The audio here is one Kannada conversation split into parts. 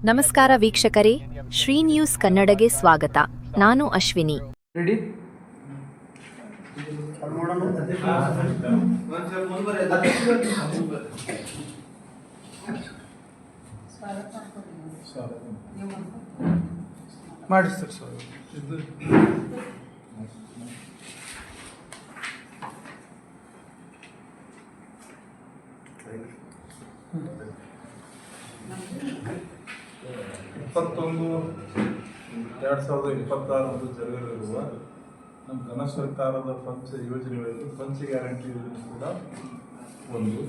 ನಮಸ್ಕಾರ ವೀಕ್ಷಕರೇ, ಶ್ರೀ ನ್ಯೂಸ್ ಕನ್ನಡಗೆ ಸ್ವಾಗತ. ನಾನು ಅಶ್ವಿನಿ. ಮಾಡಿ ಸರ್ ಇಪ್ಪತ್ತೊಂದು 2026 ಜರುಗಲಿರುವ ನಮ್ಮ ಘನ ಸರ್ಕಾರದ ಪಂಚ ಯೋಜನೆಗಳಲ್ಲಿ ಪಂಚ ಗ್ಯಾರಂಟಿ ಯೋಜನೆ ಕೂಡ ಒಂದು.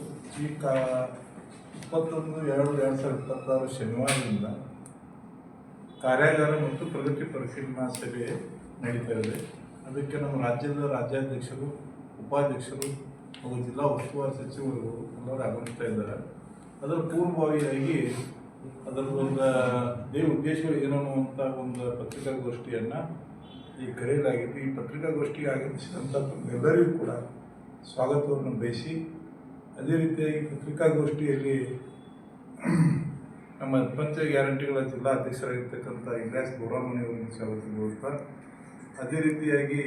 ಈ 21/2/2026 ಶನಿವಾರದಿಂದ ಕಾರ್ಯಾಗಾರ ಮತ್ತು ಪ್ರಗತಿ ಪರಿಶೀಲನಾ ಸಭೆ ನಡೀತಾ ಇದೆ. ಅದಕ್ಕೆ ನಮ್ಮ ರಾಜ್ಯದ ರಾಜ್ಯಾಧ್ಯಕ್ಷರು, ಉಪಾಧ್ಯಕ್ಷರು ಹಾಗೂ ಜಿಲ್ಲಾ ಉಸ್ತುವಾರಿ ಸಚಿವರು ಎಲ್ಲರೂ ಆಗಮಿಸ್ತಾ ಇದ್ದಾರೆ. ಅದರ ಪೂರ್ವಭಾವಿಯಾಗಿ ಅದರದೊಂದು ಉದ್ದೇಶಗಳು ಏನು ಅನ್ನುವಂಥ ಒಂದು ಪತ್ರಿಕಾಗೋಷ್ಠಿಯನ್ನು ಈಗ ಕರೆಯಲಾಗಿತ್ತು. ಈ ಪತ್ರಿಕಾಗೋಷ್ಠಿಗೆ ಆಗಮಿಸಿದಂಥ ಎಲ್ಲರಿಗೂ ಕೂಡ ಸ್ವಾಗತವನ್ನು ಬಯಸಿ, ಅದೇ ರೀತಿಯಾಗಿ ಪತ್ರಿಕಾಗೋಷ್ಠಿಯಲ್ಲಿ ನಮ್ಮ ಪಂಚ ಗ್ಯಾರಂಟಿಗಳ ಜಿಲ್ಲಾ ಅಧ್ಯಕ್ಷರಾಗಿರ್ತಕ್ಕಂಥ ಇಲಿಯಾಸ್ ಬೋರಾಮನಿ ಅವರಿಗೆ ಸ್ವಾಗತ. ಅದೇ ರೀತಿಯಾಗಿ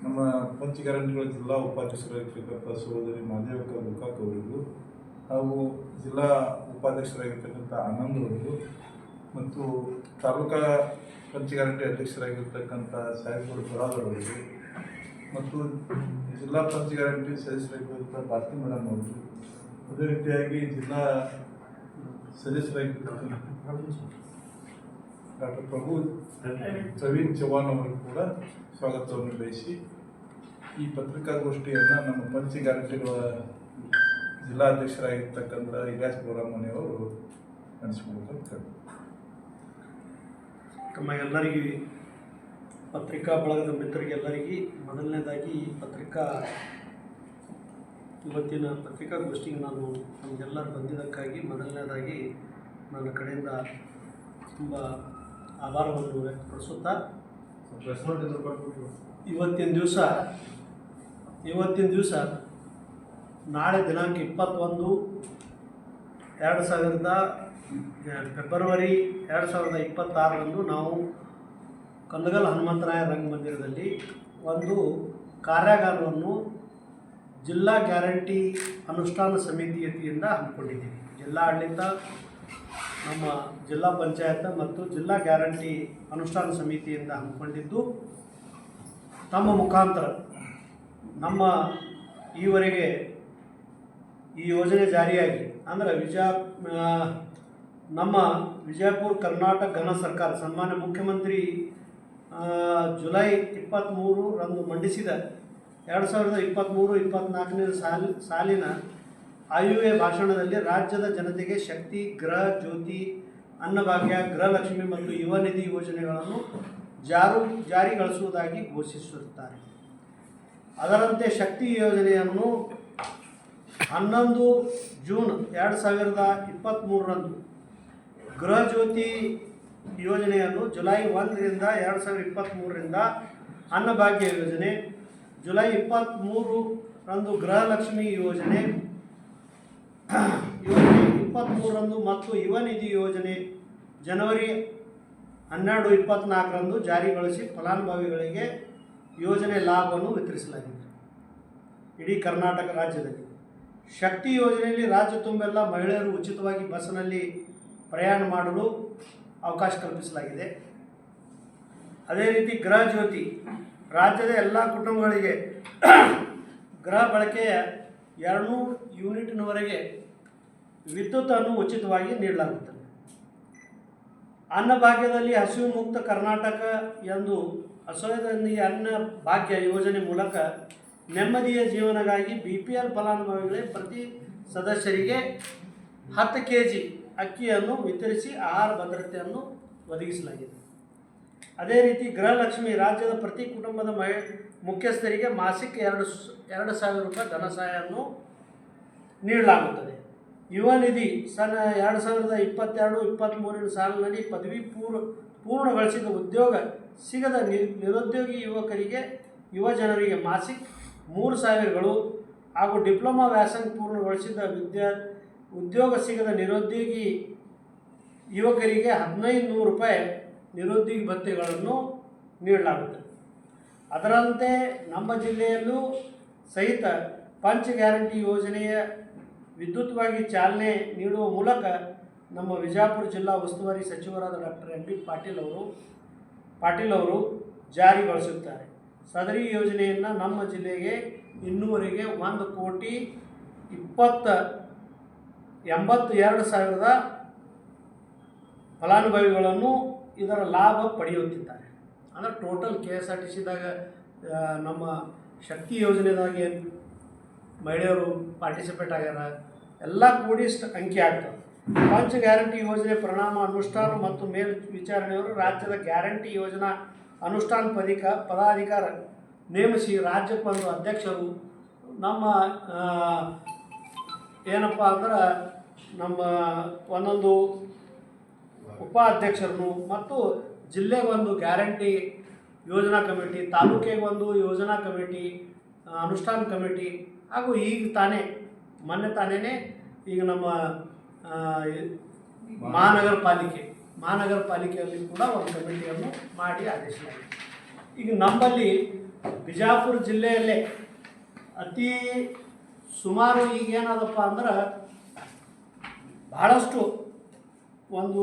ನಮ್ಮ ಪಂಚ ಗ್ಯಾರಂಟಿಗಳ ಜಿಲ್ಲಾ ಉಪಾಧ್ಯಕ್ಷರಾಗಿರ್ತಕ್ಕಂಥ ಸಹೋದರಿ ಮಾದೇವಕ್ಕ ಗೋಕಾಕ್ ಅವರಿಗೂ, ಹಾಗೂ ಜಿಲ್ಲಾ ಉಪಾಧ್ಯಕ್ಷರಾಗಿರ್ತಕ್ಕಂಥ ಆನಂದ್ ಅವರಿಗೂ, ಮತ್ತು ತಾಲೂಕಾ ಪಂಚ ಗ್ಯಾರಂಟಿ ಅಧ್ಯಕ್ಷರಾಗಿರ್ತಕ್ಕಂಥ ಸಾಹೇಬ್ಗೌಡ ಬರಾದರ್ ಅವರಿಗೂ, ಮತ್ತು ಜಿಲ್ಲಾ ಪಂಚ ಗ್ಯಾರಂಟಿ ಸದಸ್ಯರಾಗಿರ್ತಕ್ಕಂಥ ಭಾರತಿ ಮೇಡಮ್ ಅವರು, ಅದೇ ರೀತಿಯಾಗಿ ಜಿಲ್ಲಾ ಸದಸ್ಯರಾಗಿರ್ತಕ್ಕಂಥ ಡಾಕ್ಟರ್ ಪ್ರವೀಣ್ ಚವ್ಹಾಣ್ ಅವರಿಗೂ ಕೂಡ ಸ್ವಾಗತವನ್ನು ಬಯಸಿ, ಈ ಪತ್ರಿಕಾಗೋಷ್ಠಿಯನ್ನು ನಮ್ಮ ಪಂಚ ಗ್ಯಾರಂಟಿಗಳ ಜಿಲ್ಲಾಧ್ಯಕ್ಷರಾಗಿರ್ತಕ್ಕಂಥ ಇಲಿಯಾಸ್ ಬೋರಾಮನಿ ಅವರು ನಡೆಸಿಕೊಡ್ತಾರೆ. ತಮ್ಮ ಎಲ್ಲರಿಗೂ, ಪತ್ರಿಕಾ ಬಳಗದ ಮಿತ್ರರಿಗೆಲ್ಲರಿಗೂ ಮೊದಲನೇದಾಗಿ ಇವತ್ತಿನ ಪತ್ರಿಕಾಗೋಷ್ಠಿಗೆ ನಮಗೆಲ್ಲರೂ ಬಂದಿದ್ದಕ್ಕಾಗಿ ಮೊದಲನೇದಾಗಿ ನನ್ನ ಕಡೆಯಿಂದ ತುಂಬ ಆಭಾರವನ್ನು ವ್ಯಕ್ತಪಡಿಸುತ್ತಾ, ಇವತ್ತಿನ ದಿವಸ ನಾಳೆ ದಿನಾಂಕ 21 ಫೆಬ್ರವರಿ 2026 ನಾವು ಕಂದಗಲ್ ಹನುಮಂತರಾಯ ರಂಗಮಂದಿರದಲ್ಲಿ ಒಂದು ಕಾರ್ಯಾಗಾರವನ್ನು ಜಿಲ್ಲಾ ಗ್ಯಾರಂಟಿ ಅನುಷ್ಠಾನ ಸಮಿತಿ ವತಿಯಿಂದ ಹಮ್ಮಿಕೊಂಡಿದ್ದೀವಿ. ಜಿಲ್ಲಾ ಆಡಳಿತ, ನಮ್ಮ ಜಿಲ್ಲಾ ಪಂಚಾಯತ್ ಮತ್ತು ಜಿಲ್ಲಾ ಗ್ಯಾರಂಟಿ ಅನುಷ್ಠಾನ ಸಮಿತಿಯಿಂದ ಹಮ್ಮಿಕೊಂಡಿದ್ದು, ತಮ್ಮ ಮುಖಾಂತರ ನಮ್ಮ ಈವರೆಗೆ ಈ ಯೋಜನೆ ಜಾರಿಯಾಗಿ ಅಂದರೆ ನಮ್ಮ ವಿಜಯಪುರ ಕರ್ನಾಟಕ ಘನ ಸರ್ಕಾರ ಸನ್ಮಾನ್ಯ ಮುಖ್ಯಮಂತ್ರಿ ಜುಲೈ 23 ಮಂಡಿಸಿದ 2023-24 ಸಾಲಿನ IUA ಭಾಷಣದಲ್ಲಿ ರಾಜ್ಯದ ಜನತೆಗೆ ಶಕ್ತಿ, ಗೃಹ ಜ್ಯೋತಿ, ಅನ್ನಭಾಗ್ಯ, ಗೃಹಲಕ್ಷ್ಮಿ ಮತ್ತು ಯುವ ನಿಧಿ ಯೋಜನೆಗಳನ್ನು ಜಾರಿಗೊಳಿಸುವುದಾಗಿ ಘೋಷಿಸುತ್ತಾರೆ. ಅದರಂತೆ ಶಕ್ತಿ ಯೋಜನೆಯನ್ನು 11 ಜೂನ್ 2023 ಗೃಹ ಜ್ಯೋತಿ ಯೋಜನೆಯನ್ನು ಜುಲೈ 1 2023 ಅನ್ನಭಾಗ್ಯ ಯೋಜನೆ, ಜುಲೈ 23 ಗೃಹಲಕ್ಷ್ಮಿ ಯೋಜನೆ 23 ಮತ್ತು ಯುವ ನಿಧಿ ಯೋಜನೆ ಜನವರಿ 12, 2024 ಜಾರಿಗೊಳಿಸಿ ಫಲಾನುಭವಿಗಳಿಗೆ ಯೋಜನೆ ಲಾಭವನ್ನು ವಿತರಿಸಲಾಗಿದೆ. ಇಡೀ ಕರ್ನಾಟಕ ರಾಜ್ಯದಲ್ಲಿ ಶಕ್ತಿ ಯೋಜನೆಯಲ್ಲಿ ರಾಜ್ಯ ತುಂಬೆಲ್ಲ ಮಹಿಳೆಯರು ಉಚಿತವಾಗಿ ಬಸ್ನಲ್ಲಿ ಪ್ರಯಾಣ ಮಾಡಲು ಅವಕಾಶ ಕಲ್ಪಿಸಲಾಗಿದೆ. ಅದೇ ರೀತಿ ಗೃಹ ಜ್ಯೋತಿ ರಾಜ್ಯದ ಎಲ್ಲ ಕುಟುಂಬಗಳಿಗೆ ಗೃಹ ಬಳಕೆಯ 200 ಯೂನಿಟ್ನವರೆಗೆ ವಿದ್ಯುತ್ತನ್ನು ಉಚಿತವಾಗಿ ನೀಡಲಾಗುತ್ತದೆ. ಅನ್ನಭಾಗ್ಯದಲ್ಲಿ ಹಸಿವು ಮುಕ್ತ ಕರ್ನಾಟಕ ಎಂದು ಹಸಿವಿನೊಂದಿಗೆ ಅನ್ನ ಭಾಗ್ಯ ಯೋಜನೆ ಮೂಲಕ ನೆಮ್ಮದಿಯ ಜೀವನಗಾಗಿ BPL ಫಲಾನುಭವಿಗಳಿಗೆ ಪ್ರತಿ ಸದಸ್ಯರಿಗೆ 10 kg ಅಕ್ಕಿಯನ್ನು ವಿತರಿಸಿ ಆಹಾರ ಭದ್ರತೆಯನ್ನು ಒದಗಿಸಲಾಗಿದೆ. ಅದೇ ರೀತಿ ಗೃಹಲಕ್ಷ್ಮಿ ರಾಜ್ಯದ ಪ್ರತಿ ಕುಟುಂಬದ ಮುಖ್ಯಸ್ಥರಿಗೆ ಮಾಸಿಕ 2,000 ರೂಪಾಯಿ ಧನ ಸಹಾಯವನ್ನು ನೀಡಲಾಗುತ್ತದೆ. ಯುವ ನಿಧಿ 2022-23 ಸಾಲಿನಲ್ಲಿ ಪದವಿ ಪೂರ್ಣಗೊಳಿಸಿದ ಉದ್ಯೋಗ ಸಿಗದ ನಿರುದ್ಯೋಗಿ ಯುವ ಜನರಿಗೆ ಮಾಸಿಕ 3,000ಗಳು ಹಾಗೂ ಡಿಪ್ಲೊಮಾ ವ್ಯಾಸಂಗ ಪೂರ್ಣಗೊಳಿಸಿದ ಉದ್ಯೋಗ ಸಿಗದ ನಿರುದ್ಯೋಗಿ ಯುವಕರಿಗೆ 1500 ರೂಪಾಯಿ ನಿರುದ್ಯೋಗ ಭತ್ಯೆಗಳನ್ನು ನೀಡಲಾಗುತ್ತದೆ. ಅದರಂತೆ ನಮ್ಮ ಜಿಲ್ಲೆಯಲ್ಲೂ ಸಹಿತ ಪಂಚ ಗ್ಯಾರಂಟಿ ಯೋಜನೆಯ ವಿದ್ಯುತ್ವಾಗಿ ಚಾಲನೆ ನೀಡುವ ಮೂಲಕ ನಮ್ಮ ವಿಜಯಪುರ ಜಿಲ್ಲಾ ಉಸ್ತುವಾರಿ ಸಚಿವರಾದ ಡಾಕ್ಟರ್ ಎಂ ಬಿ ಪಾಟೀಲ್ ಅವರು ಜಾರಿಗೊಳಿಸುತ್ತಾರೆ. ಸದರಿ ಯೋಜನೆಯನ್ನು ನಮ್ಮ ಜಿಲ್ಲೆಗೆ ಇನ್ನೂವರೆಗೆ 1,82,000 ಫಲಾನುಭವಿಗಳನ್ನು ಇದರ ಲಾಭ ಪಡೆಯುತ್ತಿದ್ದಾರೆ. ಅಂದರೆ ಟೋಟಲ್ KSRTCದಾಗ ನಮ್ಮ ಶಕ್ತಿ ಯೋಜನೆದಾಗಿ ಮಹಿಳೆಯರು ಪಾರ್ಟಿಸಿಪೇಟ್ ಆಗ್ಯಾರ, ಎಲ್ಲ ಕೂಡಿಷ್ಟು ಅಂಕಿ ಆಗ್ತದೆ. ಪಂಚ ಗ್ಯಾರಂಟಿ ಯೋಜನೆ ಪರಿಣಾಮ ಅನುಷ್ಠಾನ ಮತ್ತು ಮೇಲ್ವಿಚಾರಣೆಯವರು ರಾಜ್ಯದ ಗ್ಯಾರಂಟಿ ಯೋಜನಾ ಅನುಷ್ಠಾನ ಪದಾಧಿಕಾರ ನೇಮಿಸಿ ರಾಜ್ಯಕ್ಕೊಂದು ಅಧ್ಯಕ್ಷರು, ನಮ್ಮ ಏನಪ್ಪ ಅಂದ್ರೆ ನಮ್ಮ ಒಂದೊಂದು ಉಪಾಧ್ಯಕ್ಷರನ್ನು ಮತ್ತು ಜಿಲ್ಲೆಗೆ ಒಂದು ಗ್ಯಾರಂಟಿ ಯೋಜನಾ ಕಮಿಟಿ, ತಾಲೂಕಿಗೆ ಒಂದು ಯೋಜನಾ ಕಮಿಟಿ, ಅನುಷ್ಠಾನ ಕಮಿಟಿ, ಹಾಗೂ ಈಗ ಮೊನ್ನೆ ತಾನೇ ಈಗ ನಮ್ಮ ಮಹಾನಗರ ಪಾಲಿಕೆಯಲ್ಲಿ ಕೂಡ ಒಂದು ಕಮಿಟಿಯನ್ನು ಮಾಡಿ ಆದೇಶಿಸಲಾಗಿದೆ. ಈಗ ನಮ್ಮಲ್ಲಿ ಬಿಜಾಪುರ ಜಿಲ್ಲೆಯಲ್ಲೇ ಅತಿ ಸುಮಾರು ಈಗೇನಾದಪ್ಪ ಅಂದ್ರೆ ಬಹಳಷ್ಟು ಒಂದು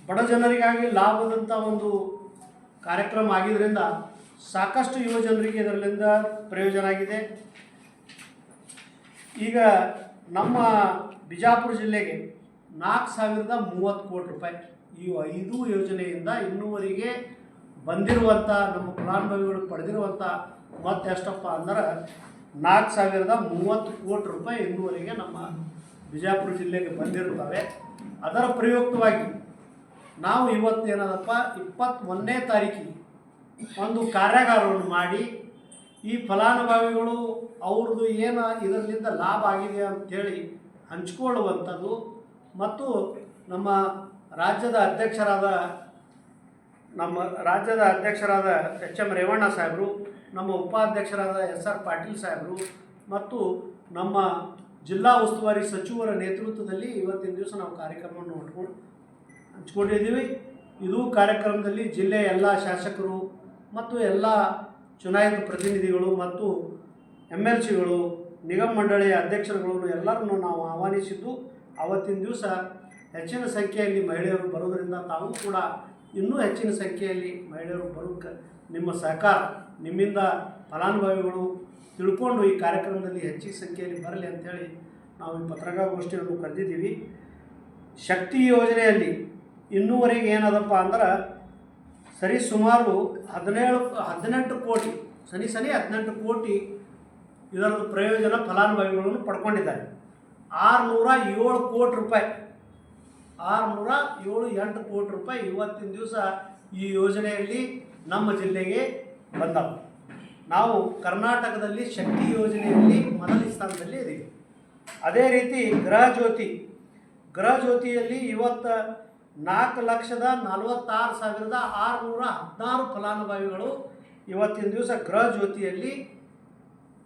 ಬಡ ಜನರಿಗಾಗಿ ಲಾಭದಂಥ ಒಂದು ಕಾರ್ಯಕ್ರಮ ಆಗಿದ್ದರಿಂದ ಸಾಕಷ್ಟು ಯುವಜನರಿಗೆ ಇದರಿಂದ ಪ್ರಯೋಜನ ಆಗಿದೆ. ಈಗ ನಮ್ಮ ಬಿಜಾಪುರ ಜಿಲ್ಲೆಗೆ 4,030 ಕೋಟಿ ರೂಪಾಯಿ ಈ 5 ಯೋಜನೆಯಿಂದ ಇನ್ನೂವರೆಗೆ ಬಂದಿರುವಂಥ ನಮ್ಮ ಫಲಾನುಭವಿಗಳು ಪಡೆದಿರುವಂಥ ಮೊತ್ತ ಎಷ್ಟಪ್ಪ ಅಂದ್ರೆ 4,030 ಕೋಟಿ ರೂಪಾಯಿ ಇನ್ನೂವರೆಗೆ ನಮ್ಮ ಬಿಜಾಪುರ ಜಿಲ್ಲೆಗೆ ಬಂದಿರುತ್ತವೆ. ಅದರ ಪ್ರಯುಕ್ತವಾಗಿ ನಾವು ಇವತ್ತೇನದಪ್ಪ 21ನೇ ತಾರೀಕಿಗೆ ಒಂದು ಕಾರ್ಯಾಗಾರವನ್ನು ಮಾಡಿ ಈ ಫಲಾನುಭವಿಗಳು ಅವ್ರದ್ದು ಏನು ಇದರಿಂದ ಲಾಭ ಆಗಿದೆ ಅಂಥೇಳಿ ಹಂಚಿಕೊಳ್ಳುವಂಥದ್ದು ಮತ್ತು ನಮ್ಮ ರಾಜ್ಯದ ಅಧ್ಯಕ್ಷರಾದ ಎಚ್.ಎಂ. ರೇವಣ್ಣ ಸಾಹೇಬರು, ನಮ್ಮ ಉಪಾಧ್ಯಕ್ಷರಾದ SR ಪಾಟೀಲ್ ಸಾಹೇಬರು ಮತ್ತು ನಮ್ಮ ಜಿಲ್ಲಾ ಉಸ್ತುವಾರಿ ಸಚಿವರ ನೇತೃತ್ವದಲ್ಲಿ ಇವತ್ತಿನ ದಿವಸ ನಾವು ಕಾರ್ಯಕ್ರಮವನ್ನು ಹಂಚ್ಕೊಂಡಿದ್ದೀವಿ. ಇದು ಕಾರ್ಯಕ್ರಮದಲ್ಲಿ ಜಿಲ್ಲೆಯ ಎಲ್ಲ ಶಾಸಕರು ಮತ್ತು ಎಲ್ಲ ಚುನಾಯಿತ ಪ್ರತಿನಿಧಿಗಳು ಮತ್ತು MLCಗಳು, ನಿಗಮ ಮಂಡಳಿಯ ಅಧ್ಯಕ್ಷರುಗಳನ್ನು ಎಲ್ಲರನ್ನು ನಾವು ಆಹ್ವಾನಿಸಿದ್ದು. ಆವತ್ತಿನ ದಿವಸ ಹೆಚ್ಚಿನ ಸಂಖ್ಯೆಯಲ್ಲಿ ಮಹಿಳೆಯರು ಬರೋದರಿಂದ ತಾವು ಕೂಡ ಇನ್ನೂ ಹೆಚ್ಚಿನ ಸಂಖ್ಯೆಯಲ್ಲಿ ಮಹಿಳೆಯರು ಬರೋಕ್ಕೆ ನಿಮ್ಮ ಸಹಕಾರ, ನಿಮ್ಮಿಂದ ಫಲಾನುಭವಿಗಳು ತಿಳ್ಕೊಂಡು ಈ ಕಾರ್ಯಕ್ರಮದಲ್ಲಿ ಹೆಚ್ಚಿನ ಸಂಖ್ಯೆಯಲ್ಲಿ ಬರಲಿ ಅಂಥೇಳಿ ನಾವು ಈ ಪತ್ರಿಕಾಗೋಷ್ಠಿಯನ್ನು ಕರೆದಿದ್ದೀವಿ. ಶಕ್ತಿ ಯೋಜನೆಯಲ್ಲಿ ಇನ್ನೂವರೆಗೆ ಏನದಪ್ಪ ಅಂದ್ರೆ ಸರಿಸುಮಾರು 18 ಕೋಟಿ 18 ಕೋಟಿ ಇದರದ್ದು ಪ್ರಯೋಜನ ಫಲಾನುಭವಿಗಳನ್ನು ಪಡ್ಕೊಂಡಿದ್ದಾರೆ. 607 ಕೋಟಿ ರೂಪಾಯಿ 608 ಕೋಟಿ ರೂಪಾಯಿ ಇವತ್ತಿನ ದಿವಸ ಈ ಯೋಜನೆಯಲ್ಲಿ ನಮ್ಮ ಜಿಲ್ಲೆಗೆ ಬಂದವು. ನಾವು ಕರ್ನಾಟಕದಲ್ಲಿ ಶಕ್ತಿ ಯೋಜನೆಯಲ್ಲಿ ಮೊದಲ ಸ್ಥಾನದಲ್ಲಿ ಇದ್ದೀವಿ. ಅದೇ ರೀತಿ ಗೃಹ ಜ್ಯೋತಿಯಲ್ಲಿ ಇವತ್ತು 4,46,616 ಫಲಾನುಭವಿಗಳು ಇವತ್ತಿನ ದಿವಸ ಗೃಹ ಜ್ಯೋತಿಯಲ್ಲಿ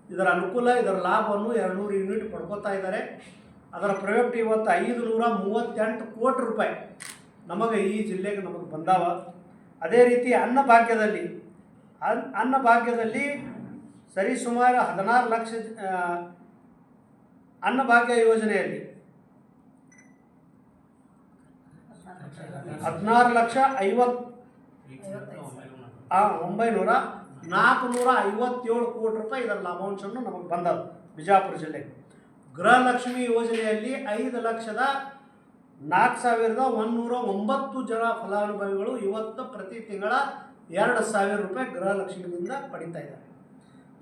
ಇದರ ಅನುಕೂಲ, ಇದರ ಲಾಭವನ್ನು 200 ಯೂನಿಟ್ ಪಡ್ಕೋತಾ ಇದ್ದಾರೆ. ಅದರ ಪ್ರಯುಕ್ತ ಇವತ್ತು 538 ಕೋಟಿ ರೂಪಾಯಿ ನಮಗೆ ಈ ಜಿಲ್ಲೆಗೆ ನಮಗೆ ಬಂದಾವ. ಅದೇ ರೀತಿ ಅನ್ನಭಾಗ್ಯದಲ್ಲಿ ಸರಿಸುಮಾರು 16 ಲಕ್ಷ ಅನ್ನಭಾಗ್ಯ ಯೋಜನೆಯಲ್ಲಿ 457 ಕೋಟಿ ರೂಪಾಯಿ ಇದರ ಲಾಭಾಂಶವನ್ನು ನಮಗೆ ಬಂದದ್ದು ಬಿಜಾಪುರ ಜಿಲ್ಲೆಗೆ. ಗೃಹಲಕ್ಷ್ಮಿ ಯೋಜನೆಯಲ್ಲಿ 5,04,109 ಜನ ಫಲಾನುಭವಿಗಳು ಇವತ್ತು ಪ್ರತಿ ತಿಂಗಳ 2,000 ರೂಪಾಯಿ ಗೃಹಲಕ್ಷ್ಮಿಯಿಂದ ಪಡಿತಾ ಇದ್ದಾರೆ.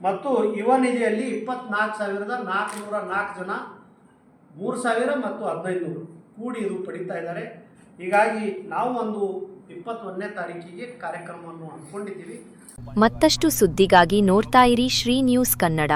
ಮತ್ತು ಯುವ ನಿಧಿಯಲ್ಲಿ 24,404 ಜನ 3,000 ಮತ್ತು 1,500 ಕೂಡಿ ಇದು ಪಡಿತಾ ಇದ್ದಾರೆ. ಹೀಗಾಗಿ ನಾವು ಒಂದು 21ನೇ ತಾರೀಕಿಗೆ ಕಾರ್ಯಕ್ರಮವನ್ನು ಹಮ್ಮಿಕೊಂಡಿದ್ದೀವಿ. ಮತ್ತಷ್ಟು ಸುದ್ದಿಗಾಗಿ ನೋಡ್ತಾ ಇರಿ ಶ್ರೀ ನ್ಯೂಸ್ ಕನ್ನಡ.